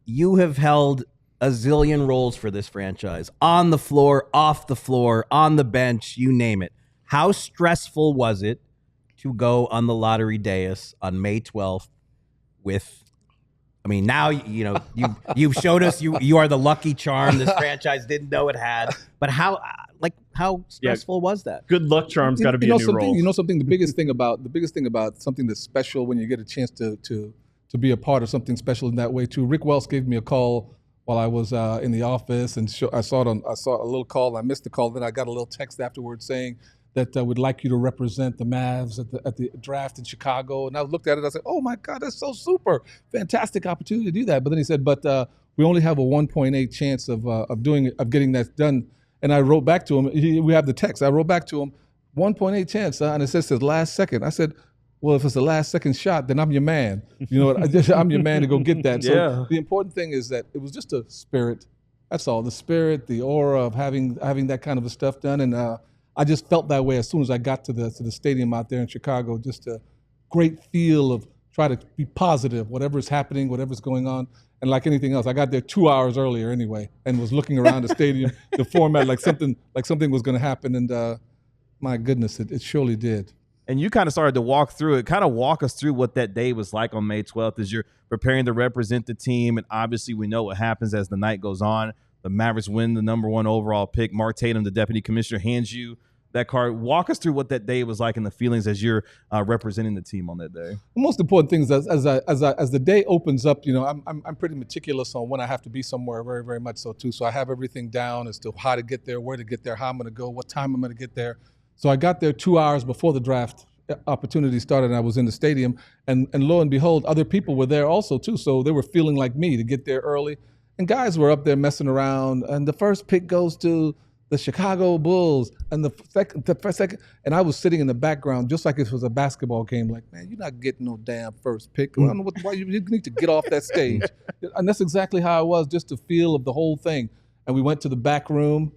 you have held a zillion roles for this franchise, on the floor, off the floor, on the bench, you name it. How stressful was it to go on the lottery dais on May 12th with, I mean, now, you know, you've showed us you are the lucky charm this franchise didn't know it had, but how stressful was that? Good luck charm's got to be a new role. You know something, the biggest thing about something that's special when you get a chance to be a part of something special in that way too. Rick Wells gave me a call while I was in the office, and I saw a little call. I missed the call. Then I got a little text afterwards saying that I would like you to represent the Mavs at the draft in Chicago. And I looked at it. I said, "Oh my God, that's so super! Fantastic opportunity to do that." But then he said, "But we only have a 1.8 chance of getting that done." And I wrote back to him. We have the text. I wrote back to him, 1.8 chance, and it says the last second. I said, well, if it's the last second shot, then I'm your man. You know what? I'm your man to go get that. So the important thing is that it was just a spirit. That's all. The spirit, the aura of having that kind of a stuff done. And I just felt that way as soon as I got to the stadium out there in Chicago. Just a great feel of try to be positive, whatever's happening, whatever's going on. And like anything else, I got there 2 hours earlier anyway, and was looking around the stadium, the format, like something was going to happen. And my goodness, it surely did. And you kind of started to walk through it. Kind of walk us through what that day was like on May 12th as you're preparing to represent the team. And obviously we know what happens as the night goes on. The Mavericks win the #1 overall pick. Mark Tatum, the deputy commissioner, hands you that card. Walk us through what that day was like and the feelings as you're representing the team on that day. The most important thing is as the day opens up, you know, I'm pretty meticulous on when I have to be somewhere, very, very much so too. So I have everything down as to how to get there, where to get there, how I'm going to go, what time I'm going to get there. So I got there 2 hours before the draft opportunity started, and I was in the stadium, and lo and behold, other people were there also too. So they were feeling like me to get there early, and guys were up there messing around. And the first pick goes to the Chicago Bulls, and the first second, and I was sitting in the background just like it was a basketball game. Like, man, you're not getting no damn first pick. I don't know why you need to get off that stage. And that's exactly how I was, just the feel of the whole thing. And we went to the back room.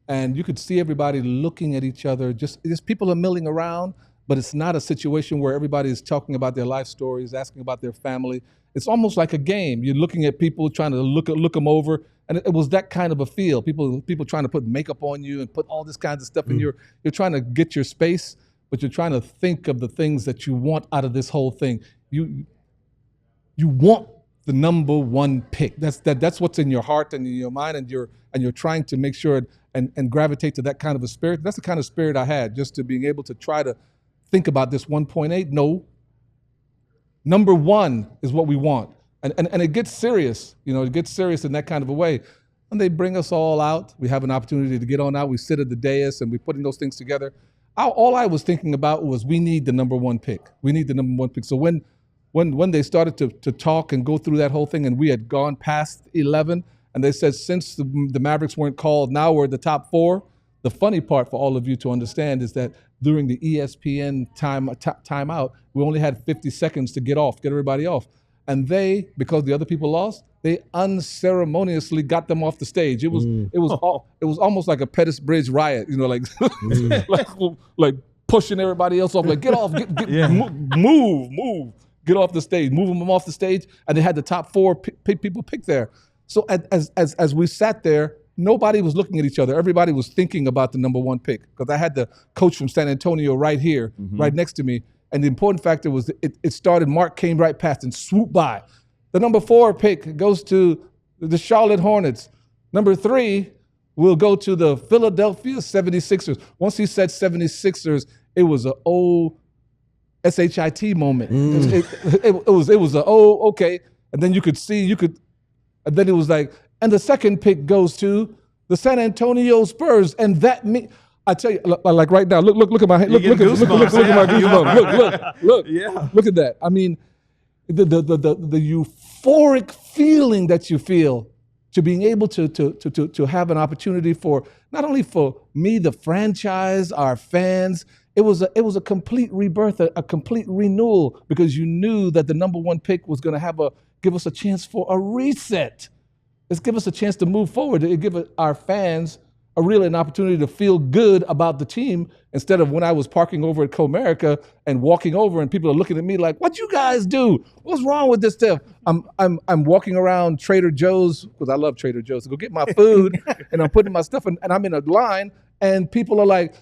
And you could see everybody looking at each other. Just people are milling around, but it's not a situation where everybody is talking about their life stories, asking about their family. It's almost like a game. You're looking at people, trying to look them over, and it was that kind of a feel. People trying to put makeup on you and put all this kinds of stuff in you're trying to get your space, but you're trying to think of the things that you want out of this whole thing. You want the #1 pick. That's what's in your heart and in your mind, and you're trying to make sure and gravitate to that kind of a spirit. That's the kind of spirit I had, just to being able to try to think about this 1.8. No, #1 is what we want. And it gets serious, you know, it gets serious in that kind of a way. And they bring us all out. We have an opportunity to get on out. We sit at the dais and we're putting those things together. All I was thinking about was we need the #1 pick. We need the #1 pick. So when they started to talk and go through that whole thing, and we had gone past 11, and they said, since the Mavericks weren't called, now we're the top 4. The funny part for all of you to understand is that during the ESPN timeout, we only had 50 seconds to get everybody off. And they, because the other people lost, they unceremoniously got them off the stage. It was almost like a Pettus Bridge riot, you know, like like pushing everybody else off, like get off, move, get off the stage, moving them off the stage, and they had the top 4 people picked there. So as we sat there, nobody was looking at each other. Everybody was thinking about the #1 pick, because I had the coach from San Antonio right here, right next to me. And the important factor was it started, Mark came right past and swooped by. The #4 pick goes to the Charlotte Hornets. #3 will go to the Philadelphia 76ers. Once he said 76ers, it was an old SHIT moment. It was a, oh, okay. And then and then it was like, and the second pick goes to the San Antonio Spurs. And that I tell you, like right now, look at my hand. Look at my goosebumps. Look. Yeah. Look at that. I mean, the euphoric feeling that you feel to being able to have an opportunity for not only for me, the franchise, our fans. It was a complete rebirth, a complete renewal, because you knew that the #1 pick was going to give us a chance for a reset. It's give us a chance to move forward. It give our fans really an opportunity to feel good about the team instead of when I was parking over at Comerica and walking over and people are looking at me like, what you guys do? What's wrong with this stuff? I'm walking around Trader Joe's, because I love Trader Joe's, to go get my food and I'm putting my stuff in, and I'm in a line and people are like,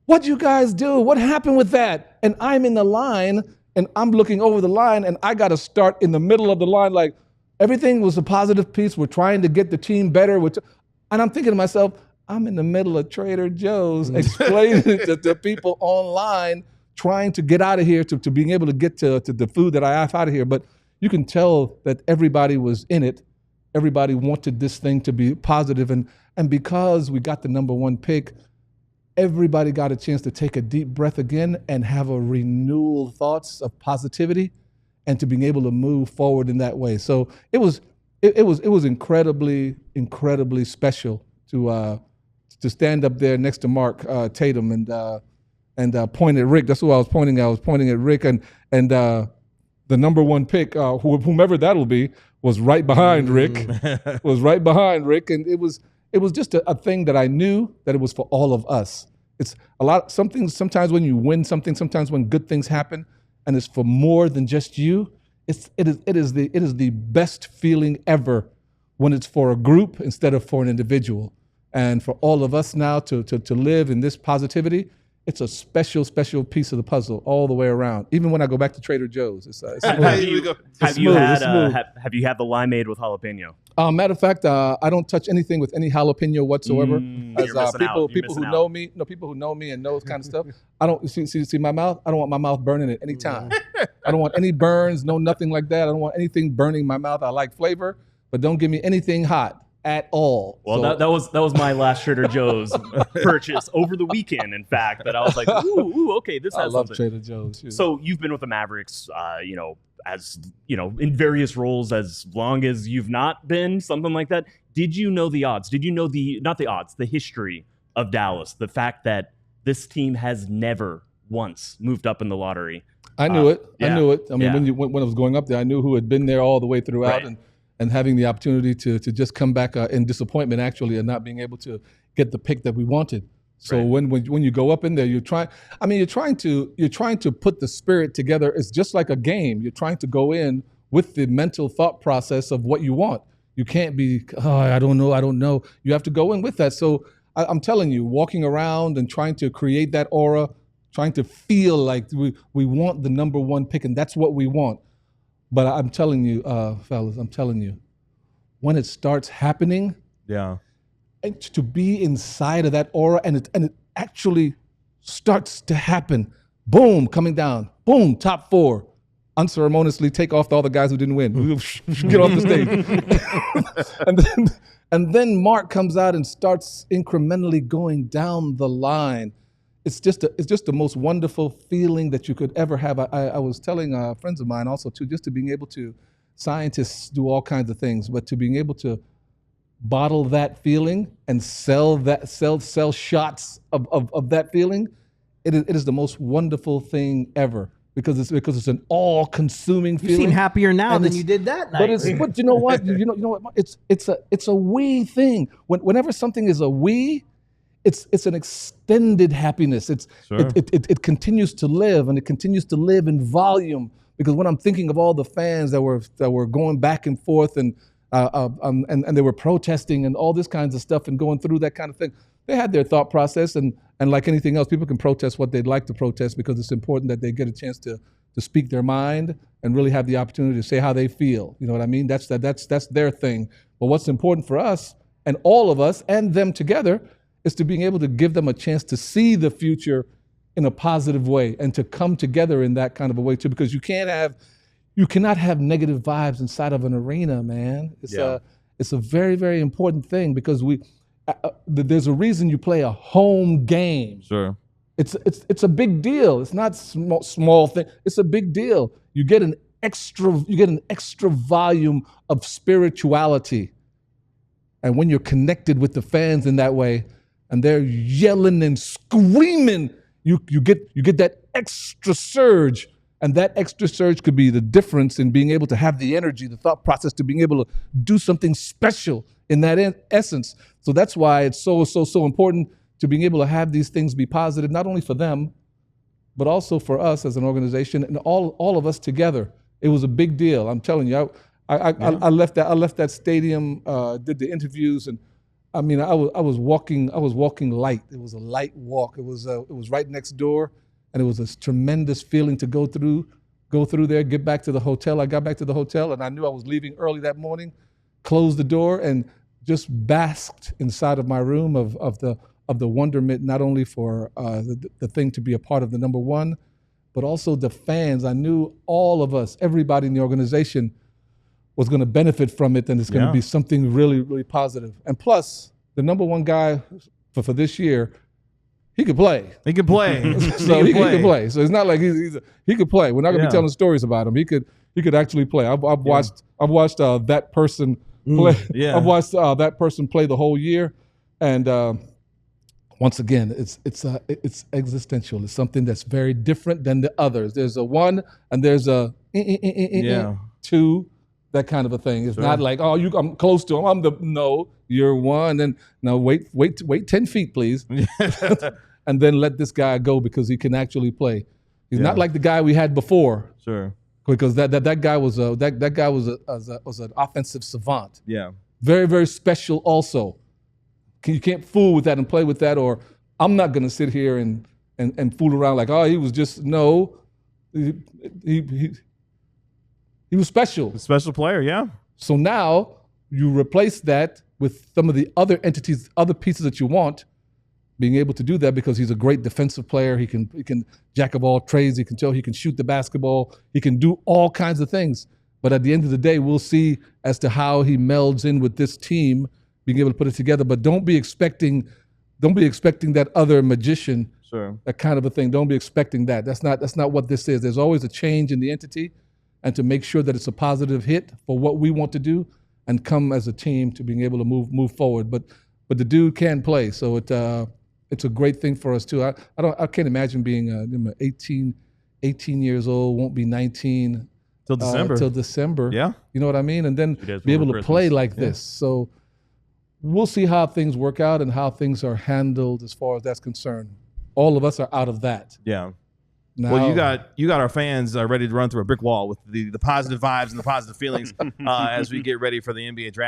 what you guys do? What happened with that? And I'm in the line and I'm looking over the line and I got to start in the middle of the line like, everything was a positive piece. We're trying to get the team better. And I'm thinking to myself, I'm in the middle of Trader Joe's explaining it to people online, trying to get out of here, to being able to get to the food that I have out of here. But you can tell that everybody was in it. Everybody wanted this thing to be positive. And because we got the number 1 pick, everybody got a chance to take a deep breath again and have a renewal thoughts of positivity and to being able to move forward in that way. So it was incredibly, incredibly special to stand up there next to Mark Tatum and point at Rick. That's who I was pointing at. I was pointing at Rick and the number 1 pick, whomever that'll be, was right behind Rick. Was right behind Rick, and it was just a thing that I knew that it was for all of us. It's a lot. Sometimes when you win something, sometimes when good things happen, and it's for more than just you. It is the best feeling ever when it's for a group instead of for an individual. And for all of us now to live in this positivity, it's a special, special piece of the puzzle all the way around. Even when I go back to Trader Joe's, it's have you had the limeade with jalapeno? Matter of fact, I don't touch anything with any jalapeno whatsoever. As people who know me, people who know me and know this kind of stuff. I don't see my mouth. I don't want my mouth burning at any time. I don't want any burns, nothing like that. I don't want anything burning my mouth. I like flavor, but don't give me anything hot at all. Well, so, that was my last Trader Joe's purchase over the weekend. In fact, that I was like, ooh, okay, this has I love something. Trader Joe's. Yeah. So you've been with the Mavericks, as in various roles as long as you've not been, something like that. Did you know the odds? Did you know the history of Dallas? The fact that this team has never once moved up in the lottery. I knew it. Yeah. I knew it. I mean, when I was going up there, I knew who had been there all the way throughout, right. and having the opportunity to just come back in disappointment, actually, and not being able to get the pick that we wanted. So right. when you go up in there, you're trying to put the spirit together. It's just like a game. You're trying to go in with the mental thought process of what you want. You can't be, I don't know. You have to go in with that. So I'm telling you, walking around and trying to create that aura, trying to feel like we want the number 1 pick, and that's what we want. But I'm telling you, fellas, when it starts happening, and to be inside of that aura, and it actually starts to happen. Boom, coming down. Boom, top 4. Unceremoniously take off all the guys who didn't win. Get off the stage. and then Mark comes out and starts incrementally going down the line. It's just the most wonderful feeling that you could ever have. I was telling friends of mine also too, just to being able to, scientists do all kinds of things, but to being able to bottle that feeling and sell shots of that feeling, it is the most wonderful thing ever because it's an all-consuming feeling. You seem happier now than you did that night. But you know what? You know what? It's a we thing. Whenever something is a we, it's an extended happiness. It continues to live, and it continues to live in volume. Because when I'm thinking of all the fans that were going back and forth and they were protesting and all this kinds of stuff and going through that kind of thing, they had their thought process, and like anything else, people can protest what they'd like to protest because it's important that they get a chance to speak their mind and really have the opportunity to say how they feel. You know what I mean? That's their thing. But what's important for us and all of us and them together is to being able to give them a chance to see the future in a positive way and to come together in that kind of a way too, because you cannot have negative vibes inside of an arena, man. It's a very, very important thing because there's a reason you play a home game. Sure. It's a big deal. It's not small thing. It's a big deal. You get an extra volume of spirituality. And when you're connected with the fans in that way, and they're yelling and screaming, you get that extra surge, And that extra surge could be the difference in being able to have the energy, the thought process to being able to do something special in that essence. So that's why it's so important to being able to have these things be positive, not only for them, but also for us as an organization and all of us together. It was a big deal. I'm telling you, I left that stadium, did the interviews, and I mean, I was walking light. It was a light walk. It was right next door. And it was a tremendous feeling to go through there, get back to the hotel. I got back to the hotel and I knew I was leaving early that morning, closed the door and just basked inside of my room of the wonderment, not only for the thing to be a part of the number one, but also the fans. I knew all of us, everybody in the organization was going to benefit from it, and it's going to be something really, really positive. And plus, the number one guy for this year, he could play. He could play. So he could play. So it's not like he could play. We're not going to be telling stories about him. He could actually play. I've watched that person play. I've watched that person play the whole year, and once again, it's existential. It's something that's very different than the others. There's a one and there's a two, that kind of a thing. It's not like, oh, I'm close to him. You're one, and no, wait 10 feet, please. And then let this guy go because he can actually play. He's not like the guy we had before. Sure. Because that guy was an offensive savant. Yeah. Very, very special also. You can't fool with that and play with that, or I'm not going to sit here and fool around like, oh, he was just, no. He was special. A special player, yeah. So now you replace that with some of the other entities, other pieces that you want, being able to do that because he's a great defensive player. He can jack of all trades. He can shoot the basketball. He can do all kinds of things. But at the end of the day, we'll see as to how he melds in with this team, being able to put it together. But don't be expecting that other magician, that kind of a thing. Don't be expecting that. That's not what this is. There's always a change in the entity, and to make sure that it's a positive hit for what we want to do and come as a team to being able to move forward. But the dude can play, so it's a great thing for us too. I can't imagine being 18 years old, won't be 19 till December. Yeah, you know what I mean, and then be able to play like this. So we'll see how things work out and how things are handled as far as that's concerned. All of us are out of that. Yeah. Now, well, you got our fans ready to run through a brick wall with the positive vibes and the positive feelings as we get ready for the NBA draft.